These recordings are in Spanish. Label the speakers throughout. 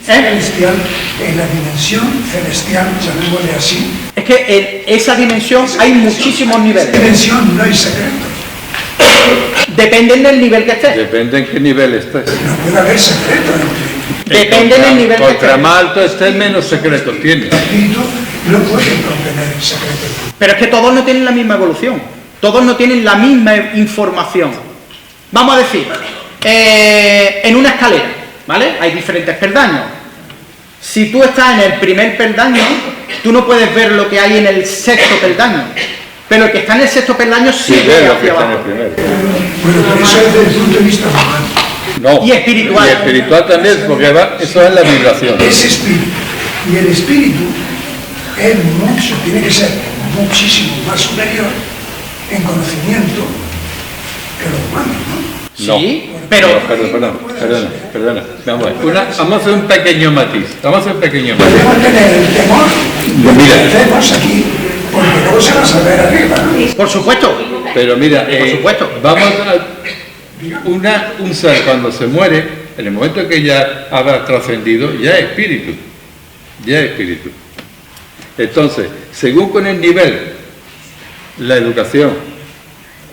Speaker 1: celestial, en la dimensión celestial, llamémosle así.
Speaker 2: Es que en esa dimensión hay muchísimos niveles.
Speaker 1: En esa dimensión no hay secretos.
Speaker 2: Depende del nivel que estés.
Speaker 3: Depende en qué nivel estés.
Speaker 1: No puede haber secretos.
Speaker 2: Depende del nivel que estés.
Speaker 3: Contra más alto estés, menos secretos tienes.
Speaker 1: El espíritu no puede contener secretos.
Speaker 2: Pero es que todos no tienen la misma evolución. Todos no tienen la misma información. Vamos a decir, en una escalera, ¿vale? Hay diferentes peldaños. Si tú estás en el primer peldaño, tú no puedes ver lo que hay en el sexto peldaño. Pero el que está en el sexto peldaño sí ve hacia abajo.
Speaker 1: Bueno, pero eso es desde el punto de vista humano.
Speaker 3: No.
Speaker 2: Y espiritual.
Speaker 3: Y espiritual también, porque eso es la vibración.
Speaker 1: Es espíritu. Y el espíritu es mucho, tiene que ser muchísimo más superior en conocimiento que los humanos, ¿no?
Speaker 2: Sí,
Speaker 3: No.
Speaker 2: pero...
Speaker 3: Perdona. Vamos a hacer un pequeño matiz.
Speaker 1: Podemos tener el temor de lo que hacemos aquí, porque luego se va a saber arriba, ¿no?
Speaker 2: Por supuesto.
Speaker 3: Pero mira,
Speaker 2: por supuesto.
Speaker 3: vamos a... Un ser cuando se muere, en el momento que ya habrá trascendido, ya es espíritu. Ya es espíritu. Entonces, según con el nivel, la educación,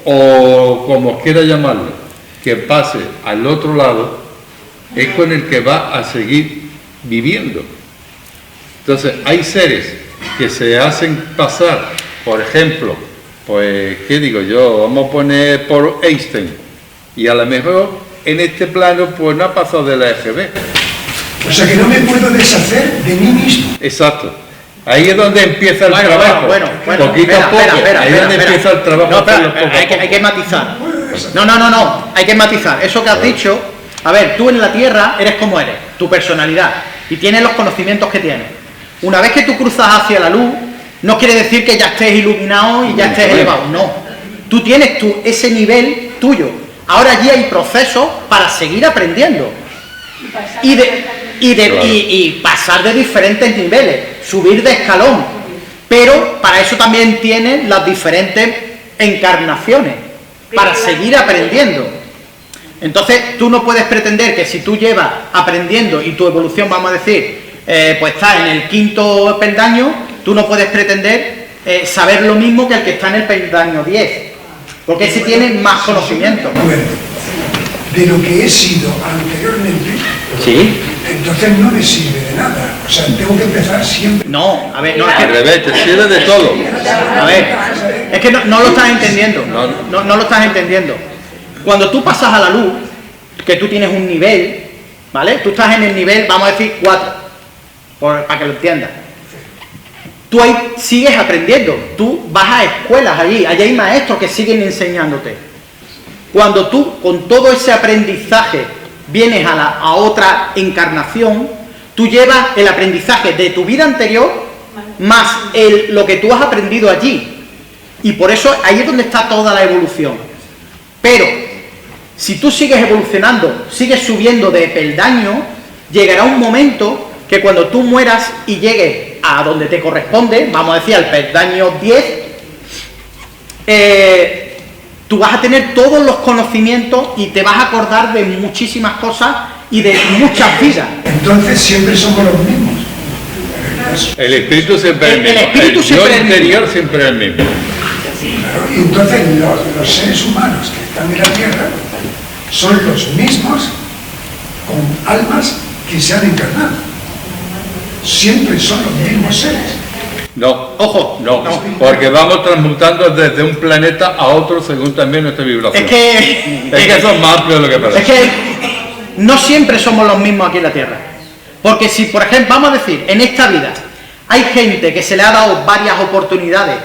Speaker 3: o como quiera llamarlo, que pase al otro lado, es con el que va a seguir viviendo. Entonces, hay seres que se hacen pasar, por ejemplo, pues, ¿qué digo yo? Vamos a poner por Einstein, y a lo mejor en este plano, pues no ha pasado de la EGB.
Speaker 1: O sea que no me puedo deshacer de mí mismo.
Speaker 3: Exacto. Ahí es donde empieza el trabajo.
Speaker 2: Bueno,
Speaker 3: poquito a poco. Ahí es donde empieza el trabajo.
Speaker 2: No, hay que matizar. No. Hay que matizar. Eso que has dicho, a ver, tú en la Tierra eres como eres, tu personalidad, y tienes los conocimientos que tienes. Una vez que tú cruzas hacia la luz, no quiere decir que ya estés iluminado y ya estés elevado. No. Tú tienes ese nivel tuyo. Ahora allí hay procesos para seguir aprendiendo. Y pasar de diferentes niveles, subir de escalón, pero para eso también tienes las diferentes encarnaciones, para seguir aprendiendo. Entonces tú no puedes pretender que si tú llevas aprendiendo y tu evolución, vamos a decir, pues está en el quinto peldaño, tú no puedes pretender saber lo mismo que el que está en el peldaño 10, porque ese tiene más conocimiento.
Speaker 1: De lo que he sido anteriormente,
Speaker 2: sí.
Speaker 1: Entonces no me sirve de nada. O sea, tengo que empezar siempre.
Speaker 2: No, a ver, no es que...
Speaker 3: Al revés, te sirve de todo.
Speaker 2: A ver, es que no lo estás entendiendo. No lo estás entendiendo. Cuando tú pasas a la luz, que tú tienes un nivel, ¿vale? Tú estás en el nivel, vamos a decir, 4, para que lo entiendas. Tú ahí sigues aprendiendo. Tú vas a escuelas allí hay maestros que siguen enseñándote. Cuando tú, con todo ese aprendizaje, vienes a otra encarnación, tú llevas el aprendizaje de tu vida anterior más lo que tú has aprendido allí. Y por eso ahí es donde está toda la evolución. Pero, si tú sigues evolucionando, sigues subiendo de peldaño, llegará un momento que cuando tú mueras y llegues a donde te corresponde, vamos a decir al peldaño 10, tú vas a tener todos los conocimientos y te vas a acordar de muchísimas cosas y de muchas vidas.
Speaker 1: Entonces siempre somos los mismos.
Speaker 3: El espíritu siempre es el mismo.
Speaker 2: El espíritu siempre es el
Speaker 3: interior
Speaker 2: mismo.
Speaker 3: siempre es el mismo.
Speaker 1: Y entonces los seres humanos que están en la Tierra son los mismos con almas que se han encarnado. Siempre son los mismos seres.
Speaker 3: No,
Speaker 2: Ojo,
Speaker 3: no, porque vamos transmutando desde un planeta a otro según también nuestra vibración.
Speaker 2: Es que
Speaker 3: eso es más amplio de lo que parece.
Speaker 2: Es que no siempre somos los mismos aquí en la Tierra. Porque si, por ejemplo, vamos a decir, en esta vida hay gente que se le ha dado varias oportunidades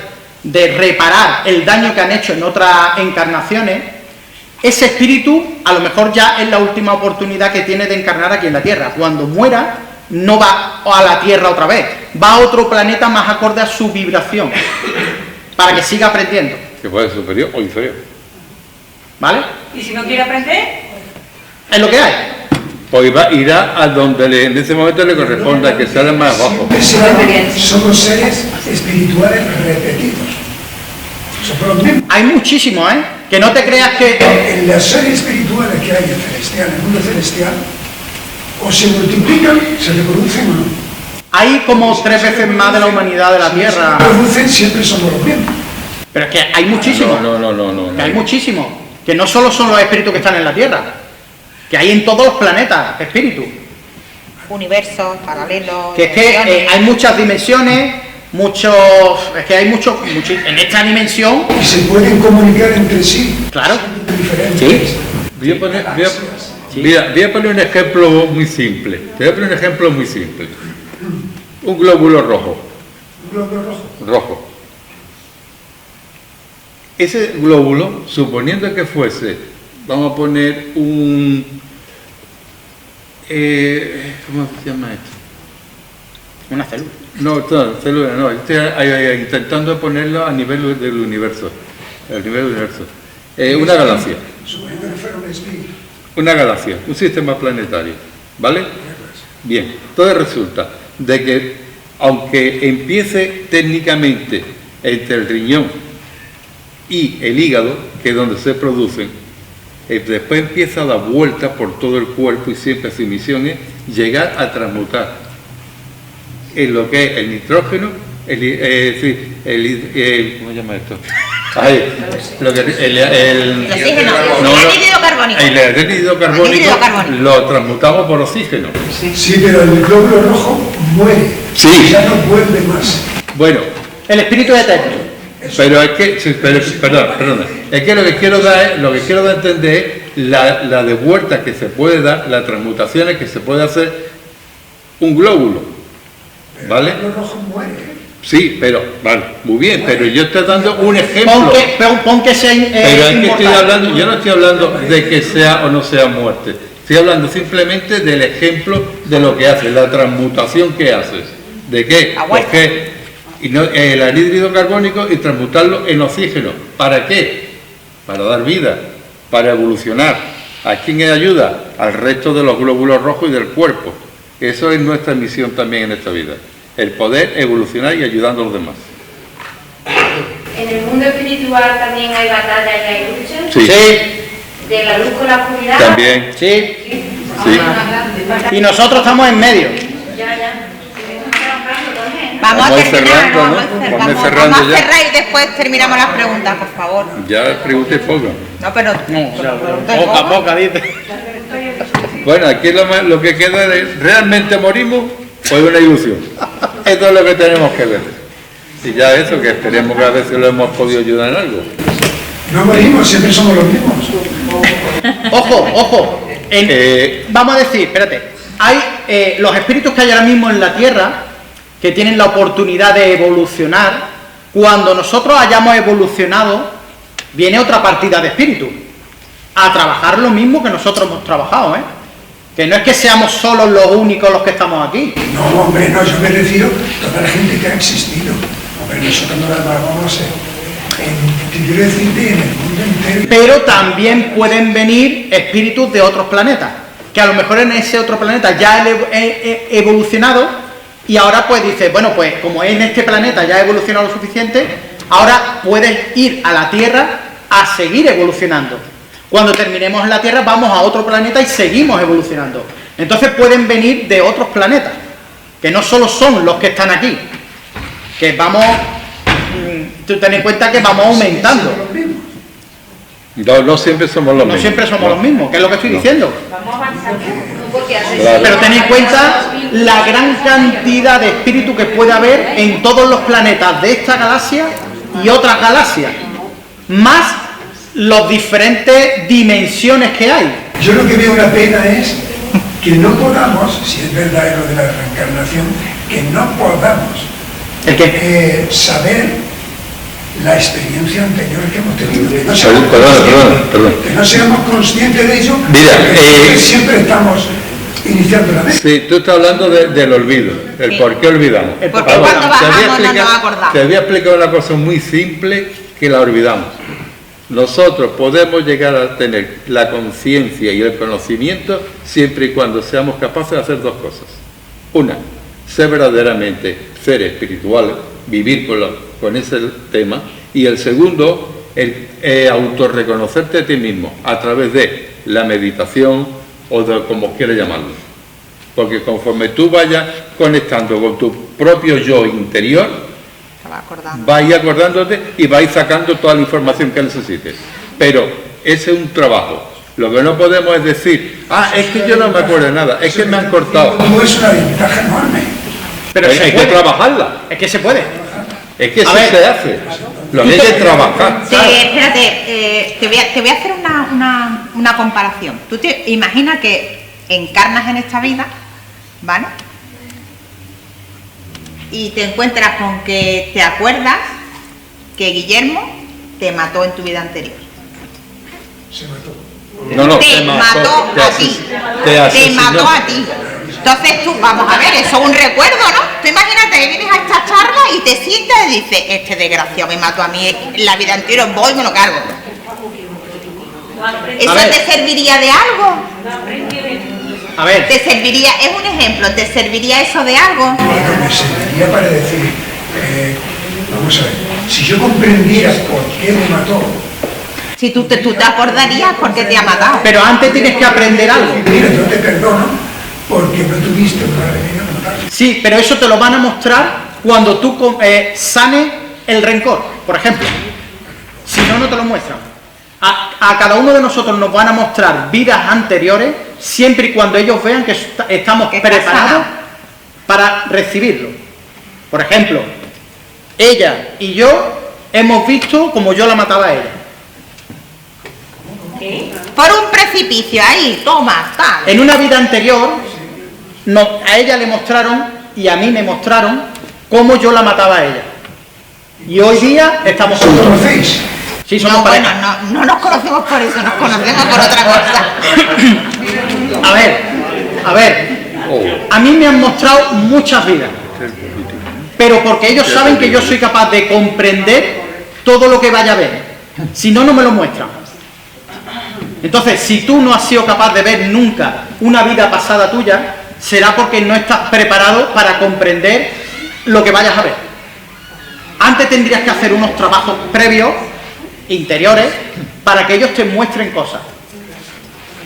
Speaker 2: de reparar el daño que han hecho en otras encarnaciones, ese espíritu a lo mejor ya es la última oportunidad que tiene de encarnar aquí en la Tierra. Cuando muera, no va a la Tierra otra vez, va a otro planeta más acorde a su vibración, para que siga aprendiendo.
Speaker 3: Que puede ser superior o inferior.
Speaker 2: ¿Vale?
Speaker 4: ¿Y si no quiere aprender?
Speaker 2: Es lo que hay.
Speaker 3: Pues irá a donde en ese momento le corresponda, que sea el más bajo.
Speaker 1: Somos seres espirituales repetidos. Somos los mismos.
Speaker 2: Hay muchísimos, ¿eh? Que no te creas que...
Speaker 1: En los seres espirituales que hay en el mundo celestial, o se multiplican, se reproducen o no.
Speaker 2: Hay como 3 veces más de la humanidad de la Tierra.
Speaker 1: Si se reproducen, siempre somos los mismos.
Speaker 2: Pero es que hay muchísimos.
Speaker 3: No.
Speaker 2: Que hay muchísimos. Que no solo son los espíritus que están en la Tierra. Que hay en todos los planetas espíritus.
Speaker 4: Universos, paralelos.
Speaker 2: Que es que hay muchas dimensiones, es que hay muchos, en esta dimensión.
Speaker 1: Y se pueden comunicar entre sí.
Speaker 2: Claro.
Speaker 1: Diferentes.
Speaker 2: Sí.
Speaker 3: Voy a poner un ejemplo muy simple. Te voy a poner un ejemplo muy simple. Un glóbulo rojo.
Speaker 1: Un globo rojo.
Speaker 3: Rojo. Ese glóbulo, suponiendo que fuese, vamos a poner un... ¿cómo se llama esto?
Speaker 2: Una célula.
Speaker 3: No, célula no. Estoy intentando ponerlo a nivel del universo. A nivel del universo. Una galaxia.
Speaker 1: Suponiendo que fuera un espíritu.
Speaker 3: Una galaxia, un sistema planetario, ¿vale? Bien, entonces resulta de que, aunque empiece técnicamente entre el riñón y el hígado, que es donde se producen, después empieza a dar vueltas por todo el cuerpo y siempre su misión es llegar a transmutar en lo que es el nitrógeno, ¿cómo se llama esto? Ahí, lo que,
Speaker 4: el oxígeno,
Speaker 3: no,
Speaker 4: el anhídrido carbónico.
Speaker 3: El anhídrido carbónico lo transmutamos por oxígeno.
Speaker 1: Sí, pero el glóbulo rojo muere.
Speaker 3: Sí.
Speaker 1: Ya no vuelve más.
Speaker 3: Bueno,
Speaker 2: El espíritu es eterno.
Speaker 3: pero es que, perdona, es que lo que quiero dar a entender es la de vuelta que se puede dar, las transmutaciones que se puede hacer un glóbulo, ¿vale?
Speaker 1: El glóbulo rojo muere.
Speaker 3: Sí, pero, vale, muy bien, pero yo estoy dando un ejemplo.
Speaker 2: Pon que sea
Speaker 3: Pero es que
Speaker 2: inmortal.
Speaker 3: estoy hablando, yo no estoy hablando de que sea o no sea muerte, estoy hablando simplemente del ejemplo de lo que hace, la transmutación que haces. ¿De qué? Porque el anhídrido carbónico y transmutarlo en oxígeno. ¿Para qué? Para dar vida, para evolucionar. ¿A quién ayuda? Al resto de los glóbulos rojos y del cuerpo. Eso es nuestra misión también en esta vida. El poder evolucionar y ayudando a los demás.
Speaker 5: En el mundo espiritual también hay batallas y hay luchas.
Speaker 3: Sí.
Speaker 5: De la luz con la oscuridad.
Speaker 3: También.
Speaker 2: Sí.
Speaker 3: Sí.
Speaker 2: Y nosotros estamos en medio.
Speaker 5: Ya.
Speaker 4: Vamos a terminar,
Speaker 3: cerrando,
Speaker 4: vamos
Speaker 3: ¿no?
Speaker 4: a
Speaker 3: Vamos
Speaker 4: cerrar,
Speaker 3: cerrando
Speaker 4: vamos a
Speaker 3: ya.
Speaker 4: cerrar y después terminamos las preguntas, por favor.
Speaker 3: Ya pregunté poco.
Speaker 4: No, pero...
Speaker 2: Boca, dice.
Speaker 3: Bueno, aquí lo que queda es, ¿realmente morimos o es una ilusión? Esto es lo que tenemos que ver. Y ya eso, que esperemos que a veces lo hemos podido ayudar en algo.
Speaker 1: No morimos, siempre somos los mismos.
Speaker 2: Ojo. Vamos a decir, espérate. Hay los espíritus que hay ahora mismo en la Tierra, que tienen la oportunidad de evolucionar. Cuando nosotros hayamos evolucionado, viene otra partida de espíritus a trabajar lo mismo que nosotros hemos trabajado, ¿eh? Que no es que seamos solos los únicos los que estamos aquí.
Speaker 1: No, hombre, no, yo me refiero a toda la gente que ha existido. Hombre, nosotros no la vamos a ser. Te quiero decirte, en el mundo entero.
Speaker 2: Pero también pueden venir espíritus de otros planetas, que a lo mejor en ese otro planeta ya han evolucionado y ahora pues dices, bueno, pues como en este planeta ya ha evolucionado lo suficiente, ahora puedes ir a la Tierra a seguir evolucionando. Cuando terminemos en la Tierra vamos a otro planeta y seguimos evolucionando. Entonces pueden venir de otros planetas, que no solo son los que están aquí, que vamos, tú ten en cuenta que vamos aumentando.
Speaker 3: No siempre somos los mismos.
Speaker 2: No siempre somos los mismos, que es lo que estoy diciendo.
Speaker 5: Vamos avanzando.
Speaker 3: Claro.
Speaker 2: Pero ten en cuenta la gran cantidad de espíritu que puede haber en todos los planetas de esta galaxia y otras galaxias, más las diferentes dimensiones que hay.
Speaker 1: Yo lo que veo una pena es que no podamos, si es verdad lo de la reencarnación, que no podamos
Speaker 2: ¿El qué?
Speaker 1: saber la experiencia anterior que hemos tenido. Que no
Speaker 3: Perdón.
Speaker 1: Que no seamos conscientes de ello.
Speaker 3: Mira,
Speaker 1: porque siempre estamos iniciando la vez.
Speaker 3: Sí, tú estás hablando del olvido, el por qué olvidamos.
Speaker 4: Porque cuando bajamos no nos acordamos.
Speaker 3: Te había explicado una cosa muy simple que la olvidamos. Nosotros podemos llegar a tener la conciencia y el conocimiento siempre y cuando seamos capaces de hacer dos cosas. Una, ser verdaderamente seres espirituales, vivir con ese tema. Y el segundo, autorreconocerte a ti mismo a través de la meditación o de como quieras llamarlo. Porque conforme tú vayas conectando con tu propio yo interior,
Speaker 4: Se va acordando.
Speaker 3: vais acordándote y vais sacando toda la información que necesites. Pero ese es un trabajo. Lo que no podemos es decir, es que yo no me acuerdo de nada, es que me han cortado.
Speaker 1: No es una ventaja enorme.
Speaker 2: Pero
Speaker 3: Hay
Speaker 2: se
Speaker 3: que
Speaker 2: puede.
Speaker 3: trabajarla.
Speaker 2: Es que se puede.
Speaker 3: Es que
Speaker 2: A
Speaker 3: eso
Speaker 2: ver.
Speaker 3: se hace. Lo que hay que trabajar.
Speaker 4: Espérate, te voy a hacer una comparación. Tú te imaginas que encarnas en esta vida, ¿vale? Y te encuentras con que te acuerdas que Guillermo te mató en tu vida anterior.
Speaker 1: Se mató.
Speaker 3: No,
Speaker 4: Te mató a ti. Te mató a ti. Entonces tú, vamos a ver, eso es un recuerdo, ¿no? Tú imagínate que vienes a esta charla y te sientas y dices, este desgraciado me mató a mí en la vida anterior, voy y me lo cargo. ¿Eso te serviría de algo?
Speaker 2: A ver,
Speaker 4: ¿Te serviría, es un ejemplo, te serviría eso de algo?
Speaker 1: Bueno, me serviría para decir, vamos a ver, si yo comprendiera por qué me mató,
Speaker 4: Si tú te acordarías por qué te ha matado.
Speaker 2: pero antes tienes que aprender algo.
Speaker 1: mira, yo te perdono porque no tuviste una remedio de matarme.
Speaker 2: Sí, pero eso te lo van a mostrar cuando tú sanes el rencor, por ejemplo. Si no, no te lo muestran. A cada uno de nosotros nos van a mostrar vidas anteriores siempre y cuando ellos vean que estamos
Speaker 4: Que está
Speaker 2: preparados
Speaker 4: sana.
Speaker 2: para recibirlo. Por ejemplo, ella y yo hemos visto como yo la mataba a ella.
Speaker 4: Por un precipicio, ahí, toma, tal.
Speaker 2: En una vida anterior, a ella le mostraron y a mí me mostraron cómo yo la mataba a ella. Y hoy día estamos
Speaker 1: ¿Os
Speaker 2: juntos.
Speaker 1: conocéis?
Speaker 2: Sí, somos
Speaker 4: No, bueno,
Speaker 2: pareja.
Speaker 4: no nos conocemos por eso, nos conocemos por otra cosa.
Speaker 2: A ver, a mí me han mostrado muchas vidas, pero porque ellos saben que yo soy capaz de comprender todo lo que vaya a ver. Si no, no me lo muestran. Entonces, si tú no has sido capaz de ver nunca una vida pasada tuya, será porque no estás preparado para comprender lo que vayas a ver. Antes tendrías que hacer unos trabajos previos, interiores, para que ellos te muestren cosas.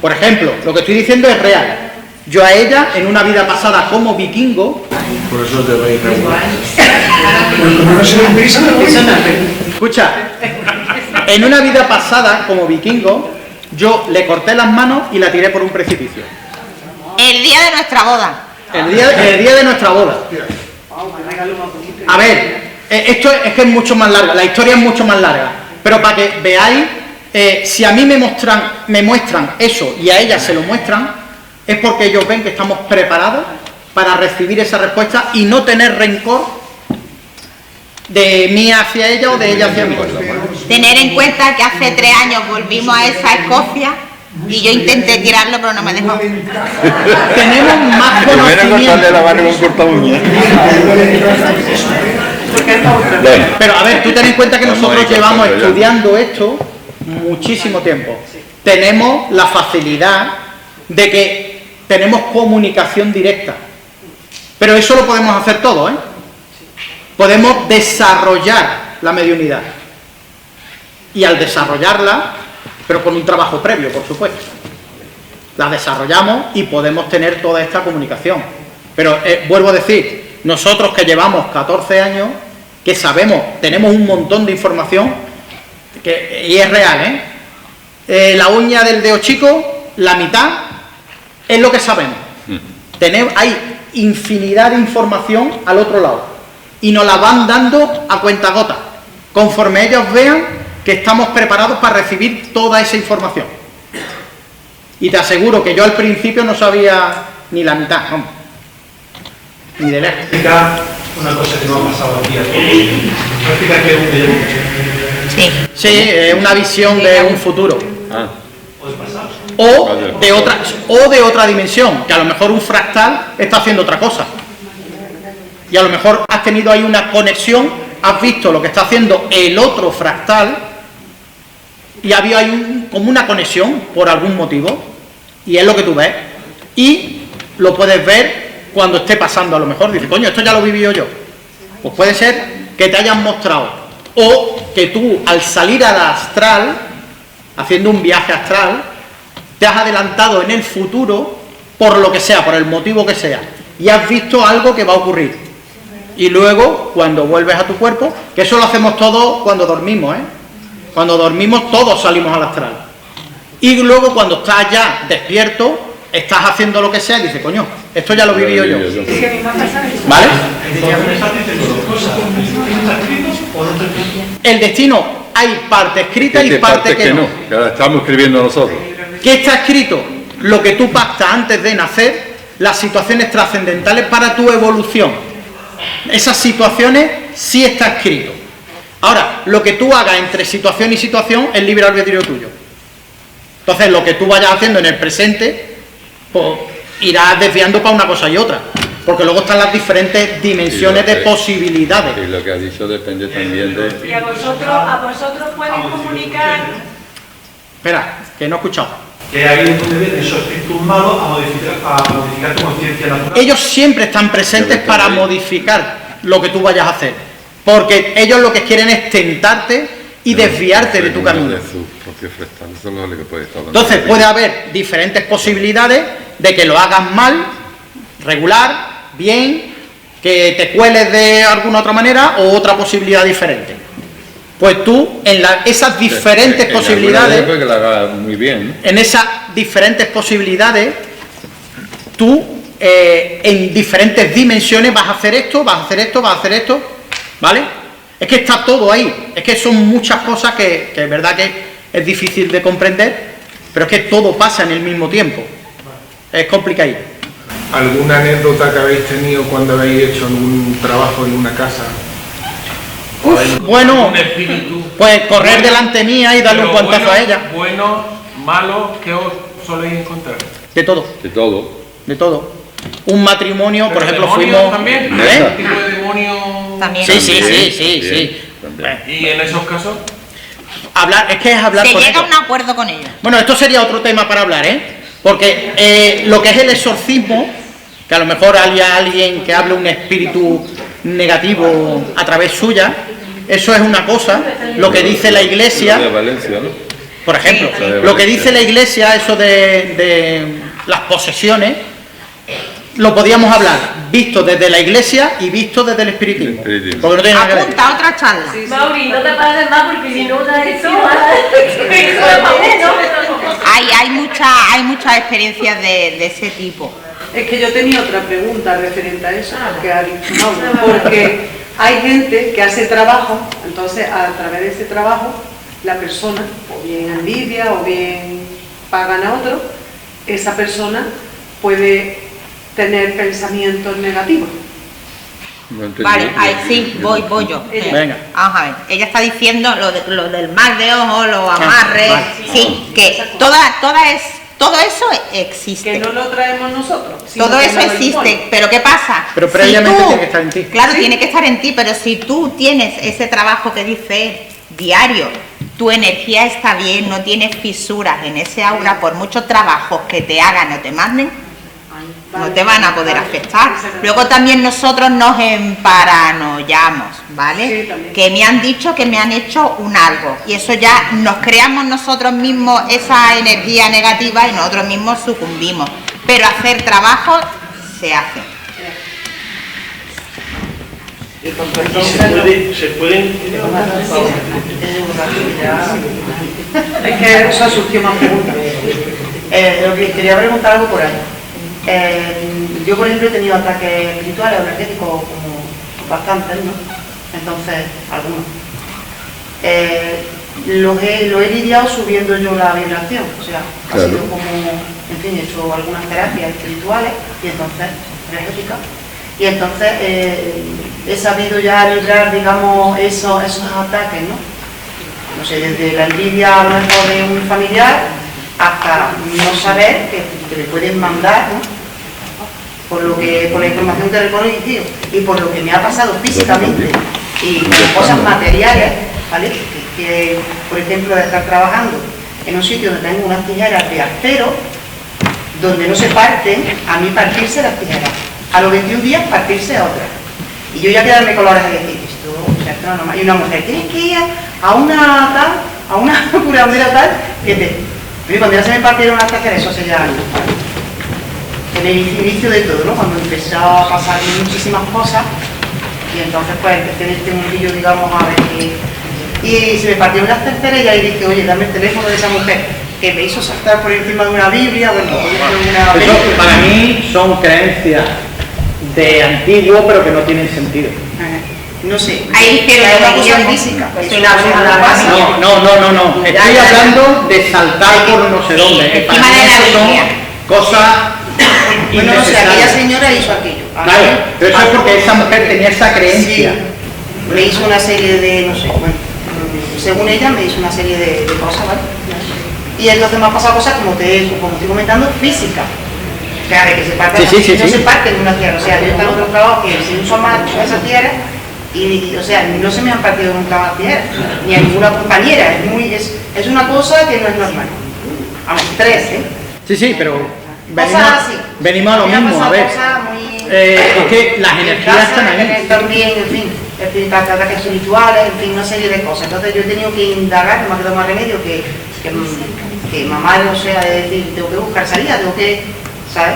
Speaker 2: Por ejemplo, lo que estoy diciendo es real. Yo a ella, en una vida pasada como vikingo,
Speaker 6: Por eso te veis regular.
Speaker 1: Pues como no se ven prisa, me voy.
Speaker 2: escucha, en una vida pasada como vikingo, yo le corté las manos y la tiré por un precipicio.
Speaker 4: El día de nuestra boda.
Speaker 2: El día de nuestra boda. A ver, esto es que es mucho más larga, la historia es mucho más larga, pero para que veáis, si a mí me muestran eso y a ella se lo muestran, es porque ellos ven que estamos preparados para recibir esa respuesta y no tener rencor de mí hacia ella o de ella hacia mí.
Speaker 4: Tener en cuenta que hace 3 años volvimos a esa Escocia y yo intenté tirarlo pero no me dejó.
Speaker 2: Tenemos más conocimiento.
Speaker 3: la mano con corta uña.
Speaker 2: Pero a ver, tú ten en cuenta que nosotros llevamos estudiando esto muchísimo tiempo. Tenemos la facilidad de que tenemos comunicación directa. Pero eso lo podemos hacer todo, ¿eh? Podemos desarrollar la mediunidad. Y al desarrollarla, pero con un trabajo previo, por supuesto, la desarrollamos y podemos tener toda esta comunicación. Pero vuelvo a decir, nosotros que llevamos 14 años, que sabemos, tenemos un montón de información, y es real, ¿eh? La uña del dedo chico, la mitad, es lo que sabemos. Hay infinidad de información al otro lado, y nos la van dando a cuentagotas, conforme ellos vean que estamos preparados para recibir toda esa información. Y te aseguro que yo al principio no sabía ni la mitad, vamos, ni de lejos.
Speaker 6: Una cosa que no ha pasado aquí a todos. Explica qué es un déjà vu.
Speaker 4: Sí.
Speaker 2: Sí, una visión de un futuro.
Speaker 6: ¿Puedes pasar?
Speaker 2: O de otra dimensión, que a lo mejor un fractal está haciendo otra cosa. Y a lo mejor has tenido ahí una conexión, has visto lo que está haciendo el otro fractal y ha habido ahí como una conexión por algún motivo, y es lo que tú ves. Y lo puedes ver cuando esté pasando, a lo mejor dices, coño, esto ya lo viví yo. Pues puede ser que te hayan mostrado, o que tú al salir al astral, haciendo un viaje astral, te has adelantado en el futuro por lo que sea, por el motivo que sea, y has visto algo que va a ocurrir. Y luego, cuando vuelves a tu cuerpo, que eso lo hacemos todos cuando dormimos, Cuando dormimos todos salimos al astral. Y luego cuando estás ya despierto, estás haciendo lo que sea y dices, coño, esto ya lo he vivido yo. ¿Vale? El destino, hay parte escrita y parte que no.
Speaker 3: Que la estamos escribiendo nosotros.
Speaker 2: ¿Qué está escrito? Lo que tú pactas antes de nacer, las situaciones trascendentales para tu evolución. Esas situaciones sí está escrito. Ahora, lo que tú hagas entre situación y situación es libre albedrío tuyo. Entonces, lo que tú vayas haciendo en el presente, pues irás desviando para una cosa y otra. Porque luego están las diferentes dimensiones de posibilidades.
Speaker 3: Y lo que has dicho depende también de...
Speaker 5: ¿Y a vosotros pueden comunicar?
Speaker 2: Espera, que no he escuchado.
Speaker 6: Que alguien puede ver esos espíritus malos a modificar tu conciencia natural.
Speaker 2: Ellos siempre están presentes para modificar lo que tú vayas a hacer. Porque ellos lo que quieren es tentarte y desviarte de tu camino. Entonces puede haber diferentes posibilidades de que lo hagas mal, regular, bien, que te cueles de alguna otra manera o otra posibilidad diferente. Pues tú, esas diferentes posibilidades,
Speaker 3: que la hagas muy bien,
Speaker 2: en esas diferentes posibilidades, tú en diferentes dimensiones vas a hacer esto, vas a hacer esto, vas a hacer esto, ¿vale? Es que está todo ahí, es que son muchas cosas que es verdad que es difícil de comprender, pero es que todo pasa en el mismo tiempo, es complicado.
Speaker 7: ¿Alguna anécdota que habéis tenido cuando habéis hecho algún trabajo en una casa?
Speaker 2: Bueno,
Speaker 8: un espíritu,
Speaker 2: pues correr delante mía y darle un guantazo a ella.
Speaker 8: Bueno, malo, ¿qué os soléis encontrar?
Speaker 2: De todo.
Speaker 3: de todo.
Speaker 2: De todo. Un matrimonio, por ejemplo,
Speaker 8: ¿Demonios
Speaker 2: fuimos...
Speaker 8: también?
Speaker 2: ¿Eh?
Speaker 8: ¿Qué tipo de demonio?
Speaker 4: También.
Speaker 2: Sí.
Speaker 3: También.
Speaker 8: ¿Y en esos casos?
Speaker 2: Hablar, es que es hablar
Speaker 4: Se
Speaker 2: con
Speaker 4: llega a
Speaker 2: ellos.
Speaker 4: un acuerdo con ellos.
Speaker 2: Bueno, esto sería otro tema para hablar, porque lo que es el exorcismo, que a lo mejor haya alguien que hable un espíritu negativo a través suya, eso es una cosa. Lo que dice la Iglesia,
Speaker 3: De Valencia, ¿no?
Speaker 2: por ejemplo,
Speaker 3: Sí.
Speaker 2: lo que dice la Iglesia, eso de las posesiones, lo podíamos hablar visto desde la Iglesia y visto desde el espiritismo.
Speaker 3: Espiritismo.
Speaker 2: Porque no tiene nada que ver.
Speaker 4: Apunta otra charla.
Speaker 5: Mauri, no te pases más porque si no da eso.
Speaker 4: Hay muchas experiencias de ese tipo.
Speaker 9: Es que yo tenía otra pregunta referente a eso, que ha dicho Mauro, porque hay gente que hace trabajo, entonces a través de ese trabajo la persona, o bien envidia o bien pagan a otro, esa persona puede tener pensamientos negativos.
Speaker 3: No entendí.
Speaker 4: Vale, ahí sí, voy yo.
Speaker 2: Venga.
Speaker 4: Vamos a ver, ella está diciendo lo del mal de ojo, los amarres,
Speaker 2: vale.
Speaker 4: sí, que todo eso existe.
Speaker 9: Que no lo traemos nosotros. sino
Speaker 4: Todo
Speaker 9: que
Speaker 4: eso
Speaker 9: nos lo
Speaker 4: existe,
Speaker 9: imponen.
Speaker 4: pero ¿qué pasa?
Speaker 2: Pero previamente tiene que estar en ti.
Speaker 4: Claro, tiene que estar en ti, pero si tú tienes ese trabajo que dice él, diario, tu energía está bien, no tienes fisuras en ese aura, por muchos trabajos que te hagan o te manden, no te van a poder afectar. Luego también nosotros nos emparanoiamos, ¿vale?
Speaker 9: Sí, también.
Speaker 4: Que me han dicho que me han hecho un algo y eso ya nos creamos nosotros mismos esa energía negativa y nosotros mismos sucumbimos. Pero hacer trabajo se hace.
Speaker 6: Se pueden
Speaker 9: Es que eso surgió más preguntas.
Speaker 10: Lo que quería preguntar algo por ahí. Yo, por ejemplo, he tenido ataques espirituales o energéticos como bastantes, ¿no? Entonces, algunos. Lo he lidiado subiendo yo la vibración, o sea, ha
Speaker 3: Claro.
Speaker 10: sido como, en fin, he hecho algunas terapias espirituales y entonces, energéticas, y entonces he sabido ya librar, digamos, esos ataques, ¿no? No sé, desde la envidia a lo mejor de un familiar hasta no saber que le pueden mandar, ¿no? Por la información que he reconocido y por lo que me ha pasado físicamente y con cosas materiales, ¿vale? Que, por ejemplo, de estar trabajando en un sitio donde tengo unas tijeras de acero, donde no se parten, a mí partirse las tijeras, a los 21 días partirse otras. Y yo ya quedarme con la oreja y decir, esto no es normal. Y una mujer, tienes que ir a una curandera tal, que te... Y cuando ya se me partieron las tijeras, eso hace ya años. en el inicio de todo, ¿no? Cuando empezó a pasar muchísimas cosas, y entonces pues empecé en este mundillo, digamos, a ver qué... Y se me partió las terceras y ahí dije, oye, dame el teléfono de esa mujer, que me hizo saltar por encima de una Biblia, bueno, una
Speaker 2: Eso para mí son creencias de antiguo, pero que no tienen sentido.
Speaker 10: No sé,
Speaker 4: ahí pero
Speaker 10: hay una
Speaker 4: yo
Speaker 10: cosa
Speaker 4: no-
Speaker 10: física.
Speaker 4: soy una bruja,
Speaker 2: No. Estoy hablando de saltar por no sé dónde. Para
Speaker 4: Encima
Speaker 2: mí
Speaker 4: de la
Speaker 2: eso son
Speaker 4: Biblia.
Speaker 2: cosas
Speaker 10: Bueno, no sé, aquella
Speaker 2: innecesarias.
Speaker 10: señora hizo aquello.
Speaker 2: Claro, pero eso es porque esa mujer tenía esa creencia.
Speaker 10: Sí, me hizo una serie de, no sé, bueno, según ella me hizo una serie de cosas, ¿vale? Y entonces me han pasado cosas como estoy comentando, físicas. O sea, de que se parte,
Speaker 2: Sí.
Speaker 10: no se parte en una tierra. O sea, yo he estado en otro trabajo que se usa más esa tierra y, o sea, no se me han partido nunca más tierras, ni a ninguna compañera. Es una cosa que no es normal. Vamos, 3, ¿eh?
Speaker 2: Sí, pero
Speaker 10: Cosas así.
Speaker 2: venimos a lo
Speaker 10: Me han
Speaker 2: mismo, a
Speaker 10: pasado
Speaker 2: ver.
Speaker 10: cosas muy...
Speaker 2: Es que las energías están ahí.
Speaker 10: También, en fin, ataques espirituales, en fin, una serie de cosas. Entonces yo he tenido que indagar, no me ha quedado más remedio que mamar, o sea, de decir, tengo que buscar salida, tengo que, ¿sabes?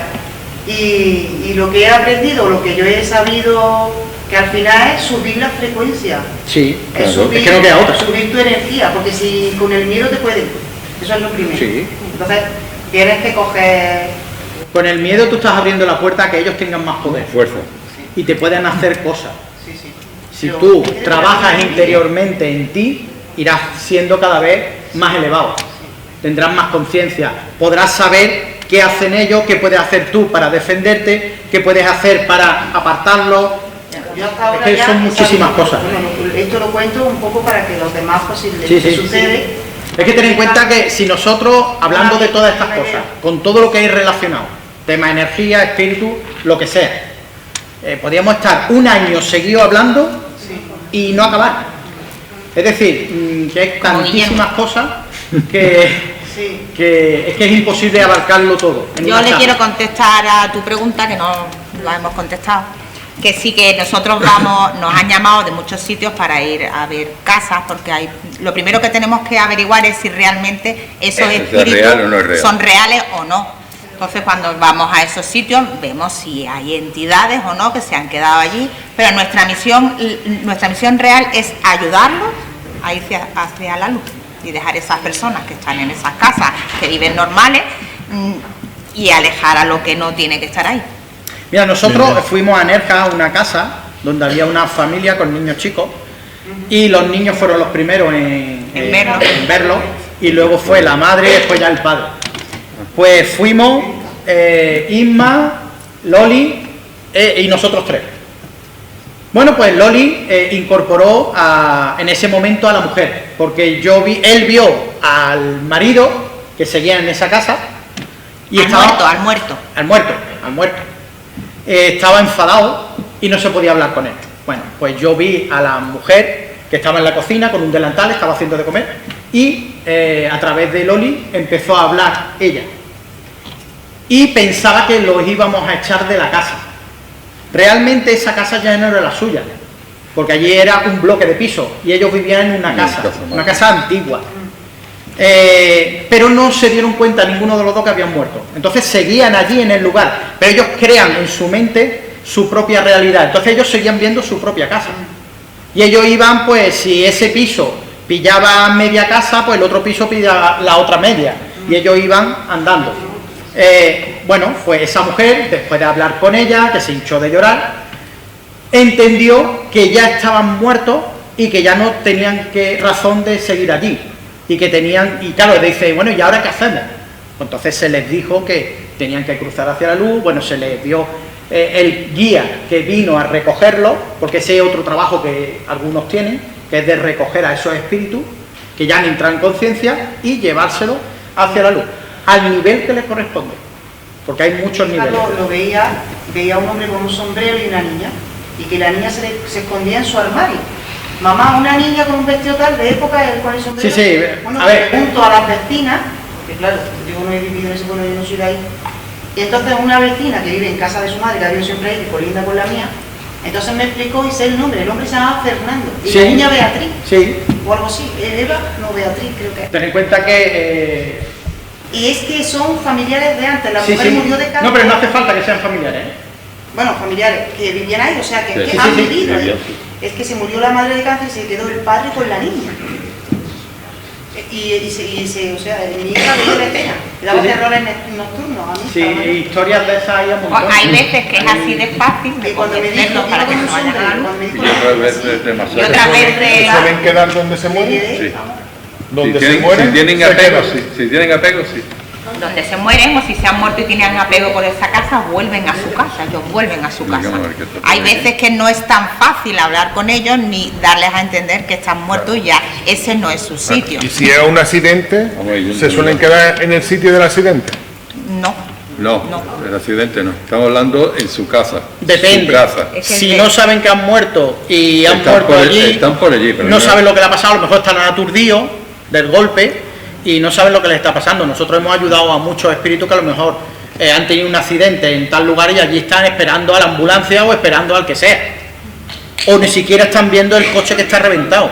Speaker 10: Y lo que he aprendido, lo que yo he sabido, que al final es subir la frecuencia.
Speaker 2: Sí,
Speaker 10: Es
Speaker 2: claro.
Speaker 10: subir,
Speaker 2: Es que no queda otra.
Speaker 10: subir tu energía, porque si con el miedo te pueden, eso es lo primero.
Speaker 2: Sí.
Speaker 10: Entonces tienes que coger...
Speaker 2: Con el miedo tú estás abriendo la puerta a que ellos tengan más poder
Speaker 3: Fuerza.
Speaker 2: y te puedan hacer cosas.
Speaker 10: Sí.
Speaker 2: Si tú trabajas interiormente en ti, irás siendo cada vez más elevado. Tendrás más conciencia, podrás saber qué hacen ellos, qué puedes hacer tú para defenderte, qué puedes hacer para apartarlos.
Speaker 10: Yo hasta ahora
Speaker 2: Es que
Speaker 10: ya
Speaker 2: son
Speaker 10: he
Speaker 2: muchísimas
Speaker 10: sabido,
Speaker 2: cosas.
Speaker 10: bueno, esto lo cuento un poco para que los demás, pues si les
Speaker 2: Sí.
Speaker 10: sucede...
Speaker 2: Es que ten en cuenta que si nosotros, hablando de todas estas cosas, con todo lo que hay relacionado, tema energía, espíritu, lo que sea, podríamos estar un año seguido hablando y no acabar. Es decir, que hay tantísimas cosas que es que es imposible abarcarlo todo. en
Speaker 4: Yo
Speaker 2: una
Speaker 4: le
Speaker 2: charla.
Speaker 4: quiero contestar a tu pregunta, que no la hemos contestado, que sí que nosotros nos han llamado de muchos sitios para ir a ver casas, porque lo primero que tenemos que averiguar es si realmente esos espíritus
Speaker 3: real o no es real.
Speaker 4: son reales o no. Entonces cuando vamos a esos sitios vemos si hay entidades o no que se han quedado allí, pero nuestra misión real es ayudarlos a irse hacia la luz y dejar esas personas que están en esas casas, que viven normales, y alejar a lo que no tiene que estar ahí.
Speaker 2: Mira, nosotros fuimos a Nerja, a una casa donde había una familia con niños chicos y los niños fueron los primeros en verlo y luego fue la madre y después ya el padre. Pues fuimos Isma, Loli y nosotros 3. Bueno, pues Loli incorporó en ese momento a la mujer, porque él vio al marido que seguía en esa casa y
Speaker 4: al muerto.
Speaker 2: Estaba enfadado y no se podía hablar con él. Bueno, pues yo vi a la mujer que estaba en la cocina con un delantal, estaba haciendo de comer y a través de Loli empezó a hablar ella. Y pensaba que los íbamos a echar de la casa. Realmente esa casa ya no era la suya, porque allí era un bloque de piso y ellos vivían en una casa antigua. Pero no se dieron cuenta ninguno de los dos que habían muerto. Entonces seguían allí en el lugar, pero ellos crean en su mente su propia realidad. Entonces ellos seguían viendo su propia casa. Y ellos iban, pues si ese piso pillaba media casa, pues el otro piso pillaba la otra media. Y ellos iban andando. Bueno, pues esa mujer, después de hablar con ella, que se hinchó de llorar, entendió que ya estaban muertos y que ya no tenían razón de seguir allí. Y claro, dice, bueno, ¿y ahora qué hacemos? Pues entonces se les dijo que tenían que cruzar hacia la luz. Bueno, se les dio el guía que vino a recogerlo, porque ese es otro trabajo que algunos tienen, que es de recoger a esos espíritus que ya han entrado en conciencia y llevárselo hacia la luz, al nivel que les corresponde, porque hay muchos niveles.
Speaker 10: Lo veía un hombre con un sombrero y una niña, y que la niña se escondía en su armario. Mamá, una niña con un vestido tal de época con el sombrero.
Speaker 2: Sí,
Speaker 10: bueno,
Speaker 2: a ver.
Speaker 10: Junto a las vecinas, que claro, yo no he vivido en ese pueblo, yo no soy de ahí. Y entonces una vecina que vive en casa de su madre, que ha vivido siempre ahí, que colinda con la mía, entonces me explicó y sé el hombre se llamaba Fernando, y
Speaker 2: Sí.
Speaker 10: la niña Beatriz,
Speaker 2: Sí.
Speaker 10: o algo así, Eva, no Beatriz creo que es.
Speaker 2: Ten en cuenta que
Speaker 10: Y es que son familiares de antes, la
Speaker 2: Sí,
Speaker 10: mujer
Speaker 2: sí.
Speaker 10: murió de cáncer.
Speaker 2: No, pero no hace falta que sean familiares, ¿eh?
Speaker 10: Bueno, familiares que vivían ahí, o sea, que,
Speaker 3: Sí,
Speaker 10: que
Speaker 3: sí,
Speaker 10: han
Speaker 3: sí,
Speaker 10: vivido ahí.
Speaker 3: vivían,
Speaker 10: Es que se murió la madre de cáncer y se quedó el padre con la niña. O sea, mi hija veía la escena, le daba
Speaker 2: Sí, sí.
Speaker 10: terrores nocturnos a mí.
Speaker 2: Sí, historias de esas hay un montón.
Speaker 4: Hay veces que es así de fácil de
Speaker 10: Y cuando me dijo,
Speaker 4: convencerlos para que se vayan a la luz.
Speaker 3: Y otras veces
Speaker 4: Y
Speaker 3: demasiado.
Speaker 4: otras veces...
Speaker 7: ¿Suelen quedar donde se mueren?
Speaker 3: Sí.
Speaker 7: Donde
Speaker 3: Si
Speaker 7: se mueren,
Speaker 3: si tienen
Speaker 7: se
Speaker 3: apego,
Speaker 7: quedan.
Speaker 3: sí. Si tienen apego, sí.
Speaker 4: Donde se mueren o si se han muerto y tienen apego por esa casa, vuelven a su casa, ellos vuelven a su casa.
Speaker 3: Digamos, a ver qué está
Speaker 4: Hay
Speaker 3: por ahí.
Speaker 4: veces que no es tan fácil hablar con ellos ni darles a entender que están muertos y ya ese no es su sitio.
Speaker 7: Y si es un accidente,
Speaker 3: Vamos, yo
Speaker 7: ¿se
Speaker 3: entiendo.
Speaker 7: suelen quedar en el sitio del accidente?
Speaker 4: No.
Speaker 3: No, el accidente no. Estamos hablando en su casa.
Speaker 2: Depende.
Speaker 3: Su casa.
Speaker 4: Es que
Speaker 2: Si
Speaker 4: el
Speaker 2: no
Speaker 4: de-
Speaker 2: saben que han muerto y han
Speaker 3: Están
Speaker 2: muerto
Speaker 3: por-
Speaker 2: allí,
Speaker 3: están por allí, pero
Speaker 2: no
Speaker 3: no-
Speaker 2: saben lo que le ha pasado, a lo mejor están aturdidos del golpe y no saben lo que les está pasando. Nosotros hemos ayudado a muchos espíritus que a lo mejor han tenido un accidente en tal lugar y allí están esperando a la ambulancia o esperando al que sea. O ni siquiera están viendo el coche que está reventado.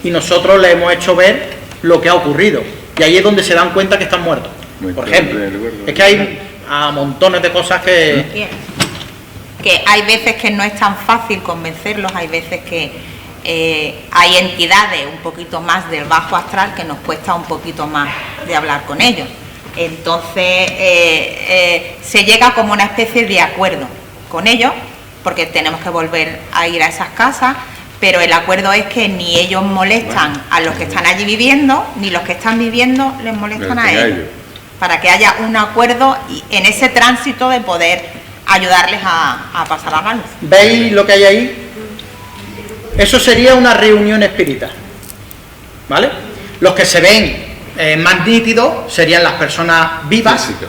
Speaker 2: Y nosotros les hemos hecho ver lo que ha ocurrido. Y ahí es donde se dan cuenta que están muertos.
Speaker 3: Muy
Speaker 2: Por
Speaker 3: bien,
Speaker 2: ejemplo.
Speaker 3: de acuerdo.
Speaker 2: Es que hay a montones de cosas que...
Speaker 4: Que hay veces que no es tan fácil convencerlos, hay veces que hay entidades un poquito más del bajo astral que nos cuesta un poquito más de hablar con ellos. Entonces se llega como una especie de acuerdo con ellos, porque tenemos que volver a ir a esas casas, pero el acuerdo es que ni ellos molestan a los que están allí viviendo, ni los que están viviendo les molestan a ellos, para que haya un acuerdo y en ese tránsito de poder ayudarles a pasar a la luz.
Speaker 2: ¿Veis lo que hay ahí? Eso sería una reunión espiritual, ¿vale? Los que se ven más nítidos serían las personas vivas
Speaker 3: Físicas.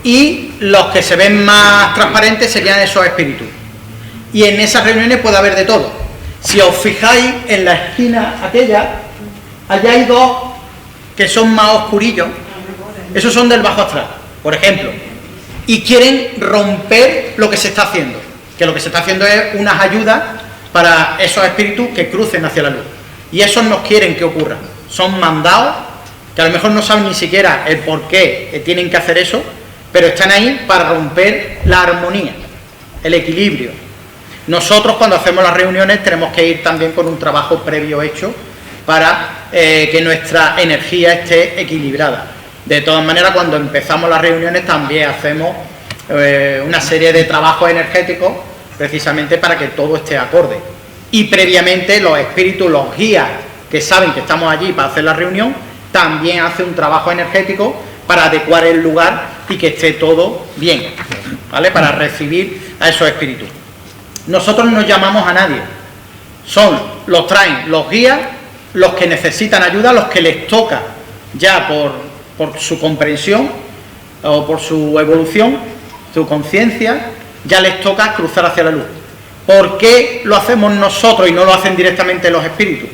Speaker 2: y los que se ven más transparentes serían esos espíritus. Y en esas reuniones puede haber de todo. Si os fijáis en la esquina aquella, allá hay dos que son más oscurillos. Esos son del bajo astral, por ejemplo. Y quieren romper lo que se está haciendo. Que lo que se está haciendo es unas ayudas para esos espíritus que crucen hacia la luz. Y esos no quieren que ocurra. Son mandados, que a lo mejor no saben ni siquiera el por qué tienen que hacer eso, pero están ahí para romper la armonía, el equilibrio. Nosotros cuando hacemos las reuniones tenemos que ir también con un trabajo previo hecho para que nuestra energía esté equilibrada. De todas maneras, cuando empezamos las reuniones también hacemos una serie de trabajos energéticos precisamente para que todo esté acorde. Y previamente los espíritus, los guías que saben que estamos allí para hacer la reunión, también hacen un trabajo energético para adecuar el lugar y que esté todo bien, ¿vale? Para recibir a esos espíritus. Nosotros no llamamos a nadie, los traen los guías, los que necesitan ayuda, los que les toca ya por su comprensión o por su evolución, su conciencia, ya les toca cruzar hacia la luz. ¿Por qué lo hacemos nosotros y no lo hacen directamente los espíritus?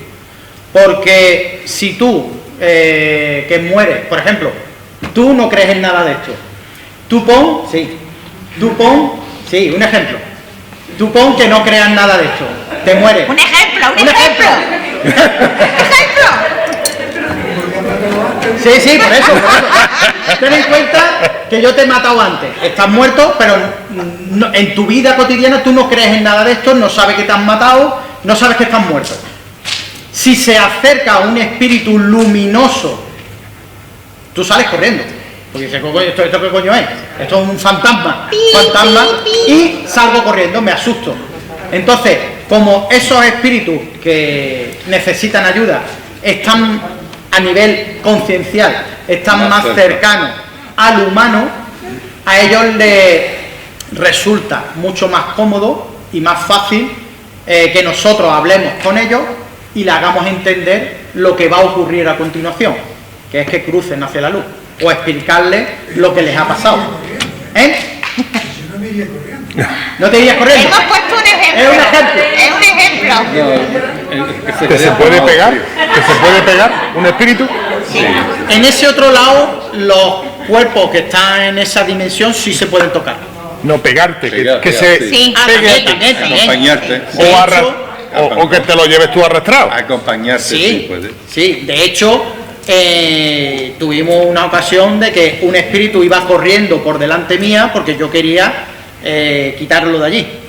Speaker 2: Porque si tú, que mueres, por ejemplo, tú no crees en nada de esto, tú pon, un ejemplo, tú pon que no creas nada de esto, te mueres.
Speaker 4: Un ejemplo.
Speaker 2: Sí, por eso. Ten en cuenta que yo te he matado antes. Estás muerto, pero en tu vida cotidiana tú no crees en nada de esto, no sabes que te han matado, no sabes que estás muerto. Si se acerca un espíritu luminoso, tú sales corriendo. Porque dices, ¿esto qué coño es? Esto es un fantasma. Y salgo corriendo, me asusto. Entonces, como esos espíritus que necesitan ayuda están a nivel conciencial, están más cercanos al humano, a ellos les resulta mucho más cómodo y más fácil que nosotros hablemos con ellos y le hagamos entender lo que va a ocurrir a continuación, que es que crucen hacia la luz, o explicarles lo que les ha pasado.
Speaker 1: Yo no me iría corriendo.
Speaker 2: ¿No te irías corriendo?
Speaker 4: Hemos puesto un ejemplo.
Speaker 2: Es un ejemplo.
Speaker 4: Es un ejemplo.
Speaker 7: ¿Que se puede pegar? ¿Que se puede pegar un espíritu?
Speaker 4: Sí.
Speaker 2: En ese otro lado, los cuerpos que están en esa dimensión sí se pueden tocar.
Speaker 7: No, pegarte,
Speaker 3: Pegar,
Speaker 7: que
Speaker 3: pegar,
Speaker 7: se
Speaker 4: sí.
Speaker 7: pegue a ti.
Speaker 2: También.
Speaker 3: Acompañarte.
Speaker 7: O, o que te lo lleves tú arrastrado.
Speaker 3: Acompañarte, sí,
Speaker 2: Sí,
Speaker 3: puede.
Speaker 2: sí, de hecho, tuvimos una ocasión de que un espíritu iba corriendo por delante mía porque yo quería quitarlo de allí.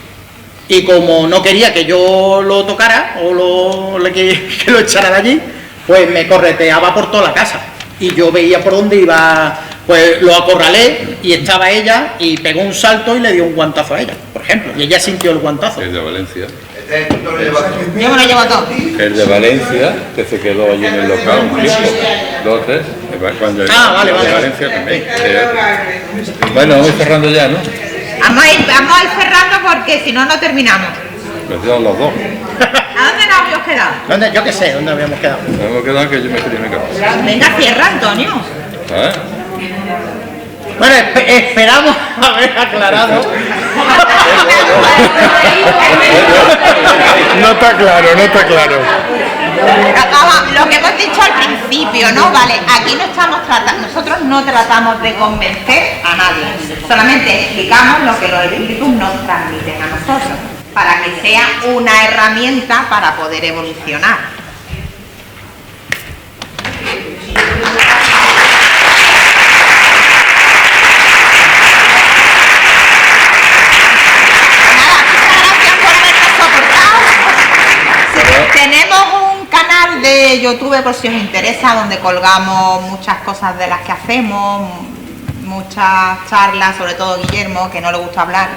Speaker 2: Y como no quería que yo lo tocara o que lo echara de allí, pues me correteaba por toda la casa. Y yo veía por dónde iba, pues lo acorralé y estaba ella y pegó un salto y le dio un guantazo a ella, por ejemplo. Y ella sintió el guantazo.
Speaker 3: El de Valencia.
Speaker 4: Yo me lo llevo todo.
Speaker 3: El de Valencia, que se quedó allí en el local un tiempo. 2 o 3. Cuando el
Speaker 2: vale.
Speaker 3: de Valencia también. Bueno, vamos cerrando ya, ¿no?
Speaker 4: Vamos a ir cerrando porque si no, no terminamos.
Speaker 3: Nos quedan los dos.
Speaker 4: ¿A dónde nos habíamos quedado?
Speaker 2: ¿Dónde? Yo qué sé, ¿dónde habíamos quedado?
Speaker 3: Nos hemos quedado que yo me quería casa.
Speaker 4: Venga, cierra, Antonio.
Speaker 3: ¿Ah?
Speaker 2: Bueno, esperamos haber aclarado.
Speaker 7: No está claro, no está claro.
Speaker 4: Lo que hemos dicho al principio, ¿no? Vale, aquí no estamos tratando, nosotros no tratamos de convencer a nadie, solamente explicamos lo que los espíritus nos transmiten a nosotros, para que sea una herramienta para poder evolucionar. Tenemos un canal de YouTube por si os interesa, donde colgamos muchas cosas de las que hacemos, muchas charlas, sobre todo Guillermo, que no le gusta hablar.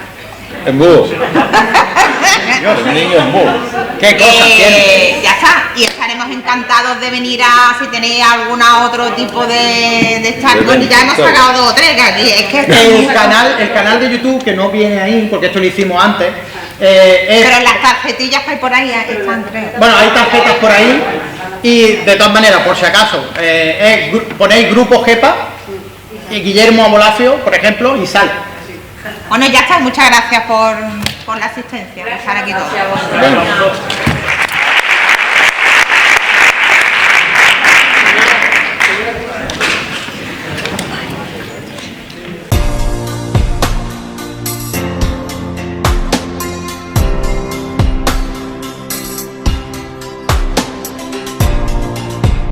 Speaker 3: En búho. El niño en búho.
Speaker 2: ¿Qué cosas tiene?
Speaker 4: Ya está, y estaremos encantados de venir si tenéis algún otro tipo de charlas. Ya hemos sacado 2 o 3, que aquí es que
Speaker 2: el canal de YouTube, que no viene ahí, porque esto lo hicimos antes.
Speaker 4: Pero en las tarjetillas que hay por ahí están 3.
Speaker 2: Bueno, hay tarjetas por ahí y de todas maneras, por si acaso, ponéis grupo GEPA, Guillermo Amolacio, por ejemplo, y sale.
Speaker 4: Bueno, ya está, muchas gracias por la asistencia, por estar aquí todos.
Speaker 3: Bueno.